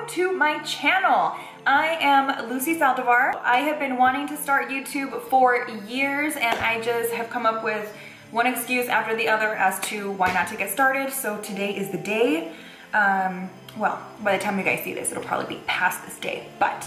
welcome to my channel. I am Lucy Saldivar. I have been wanting to start YouTube for years and I just have come up with one excuse after the other as to why not to get started. So today is the day. Well, by the time you guys see this, it'll probably be past this day. But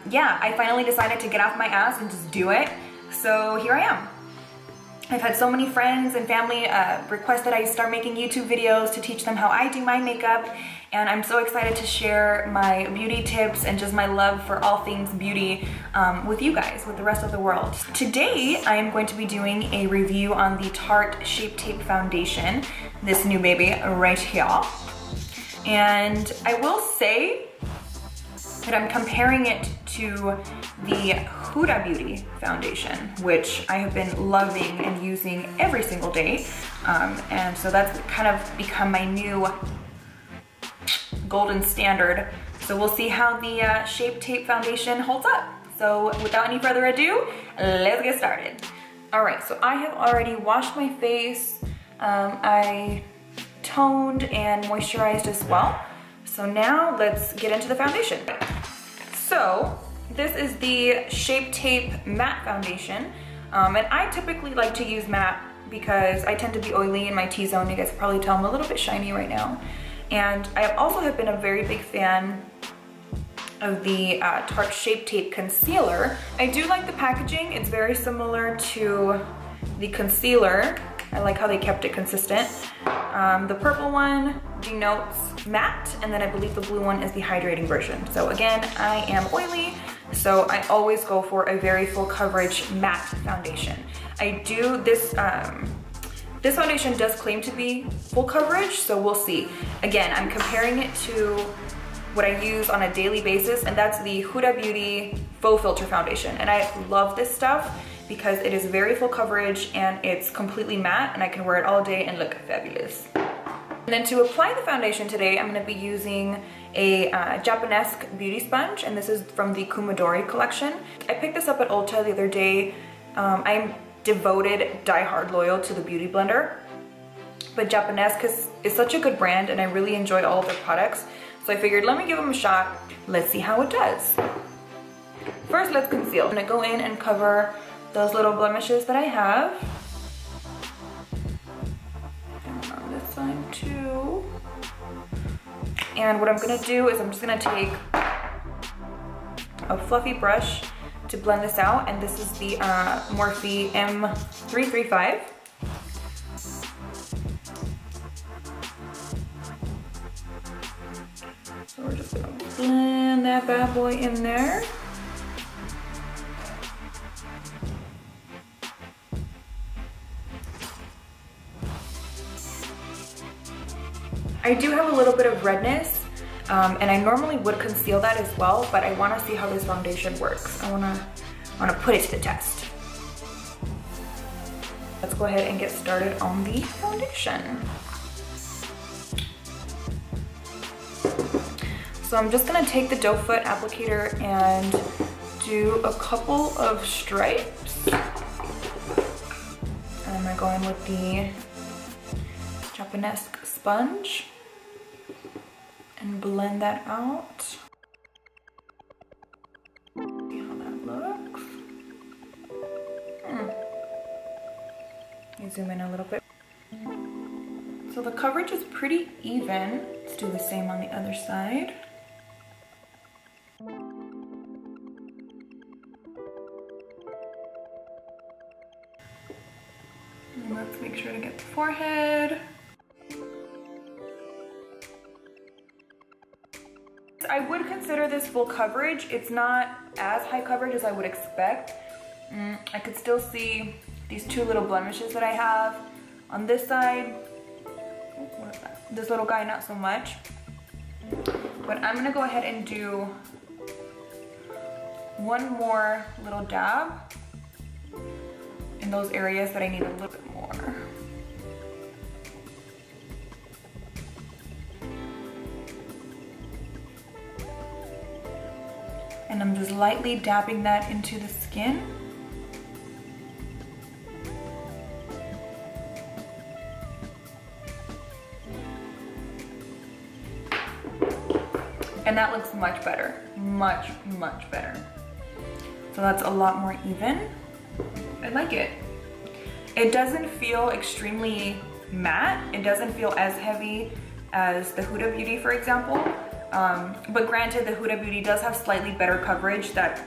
yeah, I finally decided to get off my ass and just do it. So here I am. I've had so many friends and family request that I start making YouTube videos to teach them how I do my makeup, and I'm so excited to share my beauty tips and just my love for all things beauty with you guys, with the rest of the world. Today, I am going to be doing a review on the Tarte Shape Tape Foundation, this new baby right here. And I will say that I'm comparing it to the Huda Beauty foundation, which I have been loving and using every single day. And so that's kind of become my new golden standard. So we'll see how the Shape Tape foundation holds up. So without any further ado, let's get started. All right, so I have already washed my face. I toned and moisturized as well. So now let's get into the foundation. So this is the Shape Tape Matte Foundation. And I typically like to use matte because I tend to be oily in my T-zone. You guys can probably tell I'm a little bit shiny right now. And I also have been a very big fan of the Tarte Shape Tape Concealer. I do like the packaging. It's very similar to the concealer. I like how they kept it consistent. The purple one denotes matte, and then I believe the blue one is the hydrating version. So again, I am oily, so I always go for a very full coverage matte foundation. I do this, this foundation does claim to be full coverage, so we'll see. Again, I'm comparing it to what I use on a daily basis, and that's the Huda Beauty Faux Filter Foundation. And I love this stuff because it is very full coverage and it's completely matte, and I can wear it all day and look fabulous. And then to apply the foundation today, I'm gonna be using a Japonesque beauty sponge, and this is from the Kumadori collection. I picked this up at Ulta the other day. I'm devoted, die-hard loyal to the Beauty Blender, but Japonesque is such a good brand and I really enjoy all of their products. So I figured, let me give them a shot. Let's see how it does. First, let's conceal. I'm gonna go in and cover those little blemishes that I have. Side too. And what I'm gonna do is I'm just gonna take a fluffy brush to blend this out, and this is the Morphe M335. So we're just gonna blend that bad boy in there. I do have a little bit of redness, and I normally would conceal that as well, but I wanna see how this foundation works. I wanna put it to the test. Let's go ahead and get started on the foundation. So I'm just gonna take the doe foot applicator and do a couple of stripes. And I'm gonna go in with the Japonesque sponge and blend that out. See how that looks. Let me zoom in a little bit. So the coverage is pretty even. Let's do the same on the other side. And let's make sure to get the forehead. I would consider this full coverage. It's not as high coverage as I would expect. I could still see these two little blemishes that I have on this side. What is that? This little guy, not so much. But I'm gonna go ahead and do one more little dab in those areas that I need a little bit more. And I'm just lightly dabbing that into the skin. And that looks much better, much, much better. So that's a lot more even. I like it. It doesn't feel extremely matte. It doesn't feel as heavy as the Huda Beauty, for example. But granted, the Huda Beauty does have slightly better coverage. That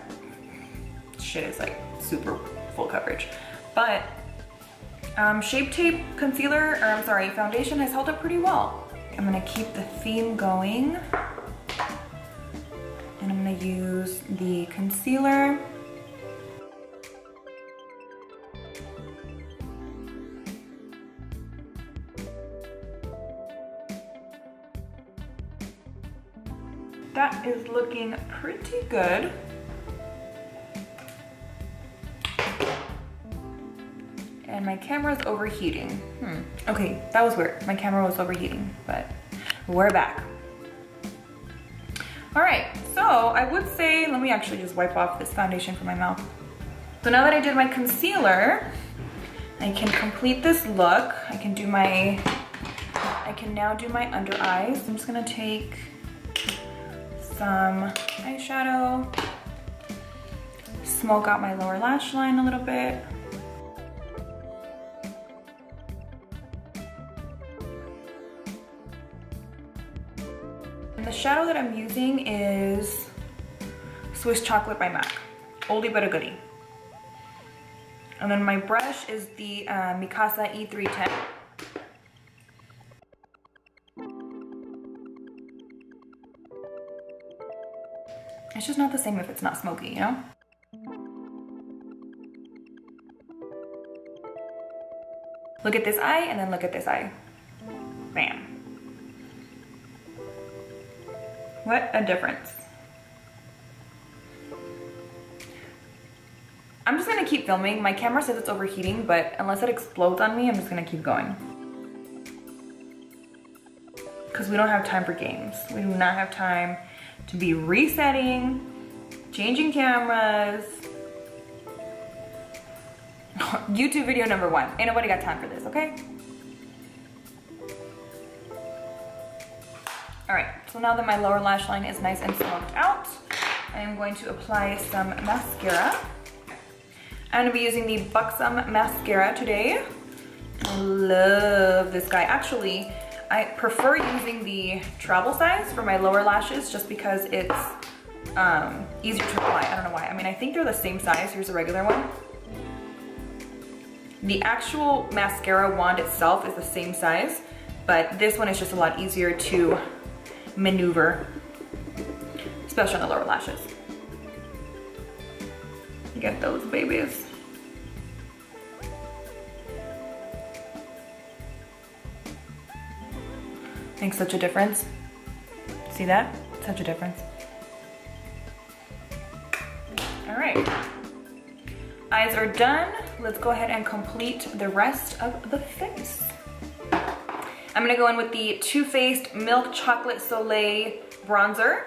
shit is like super full coverage. But Shape Tape concealer, or I'm sorry, foundation has held up pretty well. I'm gonna keep the theme going. And I'm gonna use the concealer. That is looking pretty good. And my camera's overheating. Okay, that was weird. My camera was overheating, but we're back. All right, so I would say, let me actually just wipe off this foundation from my mouth. So now that I did my concealer, I can complete this look. I can now do my under eyes. I'm just gonna take some eyeshadow, smoke out my lower lash line a little bit. And the shadow that I'm using is Swiss Chocolate by MAC, oldie but a goodie. And then my brush is the Mikasa E310. It's just not the same if it's not smoky, you know? Look at this eye and then look at this eye. Bam. What a difference. I'm just gonna keep filming. My camera says it's overheating, but unless it explodes on me, I'm just gonna keep going. Because we don't have time for games. We do not have time to be resetting, changing cameras. YouTube video number 1. Ain't nobody got time for this, okay? All right, so now that my lower lash line is nice and smoked out, I am going to apply some mascara. I'm gonna be using the Buxom mascara today. I love this guy. Actually, I prefer using the travel size for my lower lashes just because it's easier to apply. I don't know why. I mean, I think they're the same size. Here's a regular one. The actual mascara wand itself is the same size, but this one is just a lot easier to maneuver, especially on the lower lashes. Get those babies. Makes such a difference. See that? Such a difference. All right. Eyes are done. Let's go ahead and complete the rest of the face. I'm gonna go in with the Too Faced Milk Chocolate Soleil bronzer.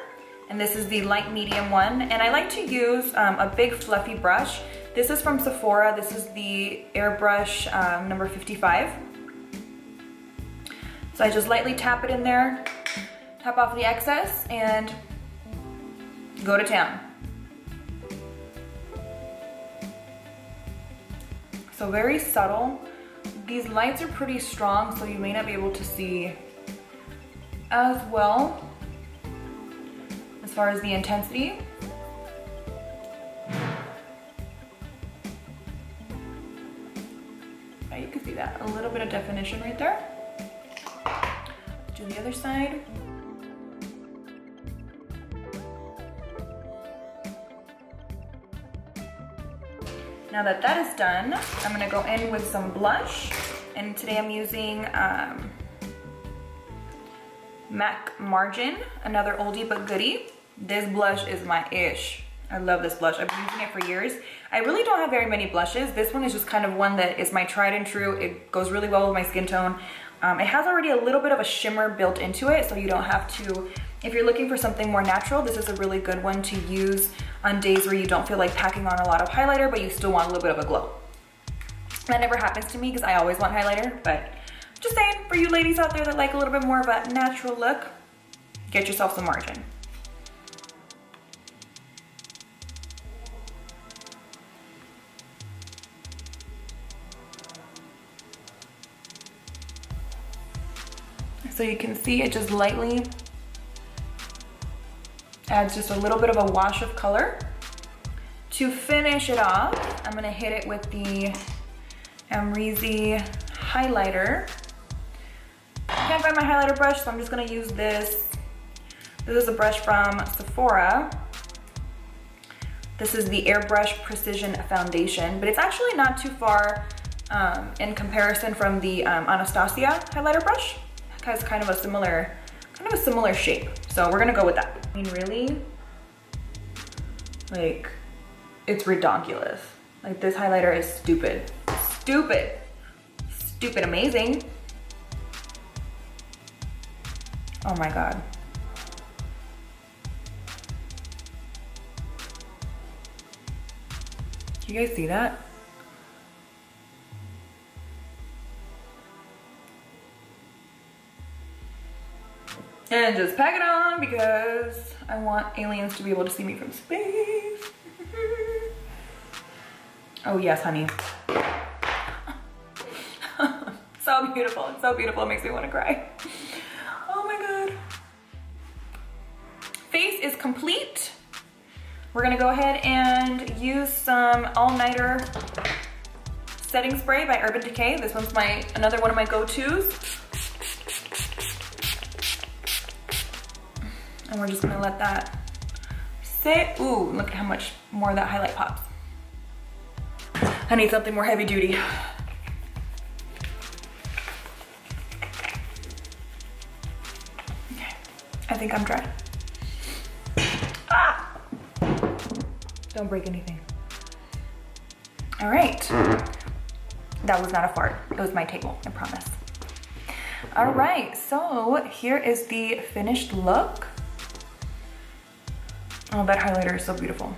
And this is the light medium one. And I like to use a big fluffy brush. This is from Sephora. This is the Airbrush number 55. So I just lightly tap it in there, tap off the excess, and go to town. So very subtle. These lights are pretty strong, so you may not be able to see as well as far as the intensity. You can see that, a little bit of definition right there. Do the other side. Now that that is done, I'm gonna go in with some blush. And today I'm using MAC Margin, another oldie but goodie. This blush is my ish. I love this blush. I've been using it for years. I really don't have very many blushes. This one is just kind of one that is my tried and true. It goes really well with my skin tone. It has already a little bit of a shimmer built into it, so you don't have to, if you're looking for something more natural, this is a really good one to use on days where you don't feel like packing on a lot of highlighter, but you still want a little bit of a glow. That never happens to me because I always want highlighter, but just saying, for you ladies out there that like a little bit more of a natural look, get yourself some Margin. So you can see it just lightly adds just a little bit of a wash of color. To finish it off, I'm gonna hit it with the Amrezy highlighter. I can't find my highlighter brush, so I'm just gonna use this. This is a brush from Sephora. This is the Airbrush Precision Foundation, but it's actually not too far in comparison from the Anastasia highlighter brush. It has kind of a similar shape. So we're gonna go with that. I mean, really, like, it's redonkulous. Like, this highlighter is stupid. Stupid. Stupid amazing. Oh my God. Do you guys see that? And just pack it on because I want aliens to be able to see me from space. Oh yes, honey. So beautiful, it's so beautiful, it makes me want to cry. Oh my God. Face is complete. We're gonna go ahead and use some All Nighter setting spray by Urban Decay. This one's another one of my go-tos. And we're just gonna let that sit. Ooh, look at how much more that highlight pops. I need something more heavy duty. Okay, I think I'm dry. Ah! Don't break anything. All right. That was not a fart. It was my table, I promise. All right, so here is the finished look. Oh, that highlighter is so beautiful.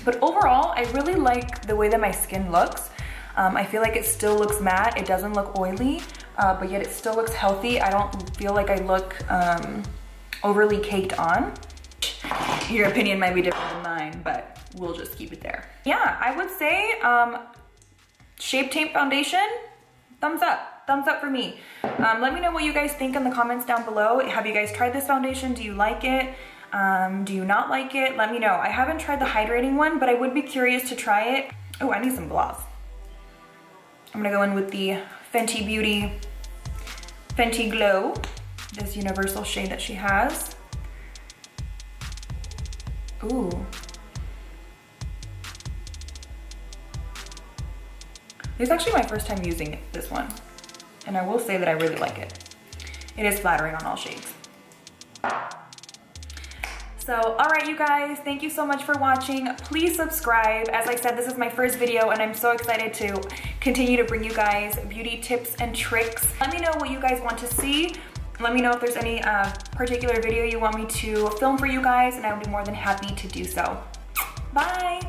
But overall, I really like the way that my skin looks. I feel like it still looks matte. It doesn't look oily, but yet it still looks healthy. I don't feel like I look overly caked on. Your opinion might be different than mine, but we'll just keep it there. Yeah, I would say Shape Tape Foundation, thumbs up. Thumbs up for me. Let me know what you guys think in the comments down below. Have you guys tried this foundation? Do you like it? Do you not like it? Let me know. I haven't tried the hydrating one, but I would be curious to try it. Oh, I need some gloss. I'm gonna go in with the Fenty Beauty Fenty Glow, this universal shade that she has. Ooh. This is actually my first time using this one, and I will say that I really like it. It is flattering on all shades. So, all right, you guys, thank you so much for watching. Please subscribe. As I said, this is my first video, and I'm so excited to continue to bring you guys beauty tips and tricks. Let me know what you guys want to see. Let me know if there's any particular video you want me to film for you guys, and I would be more than happy to do so. Bye.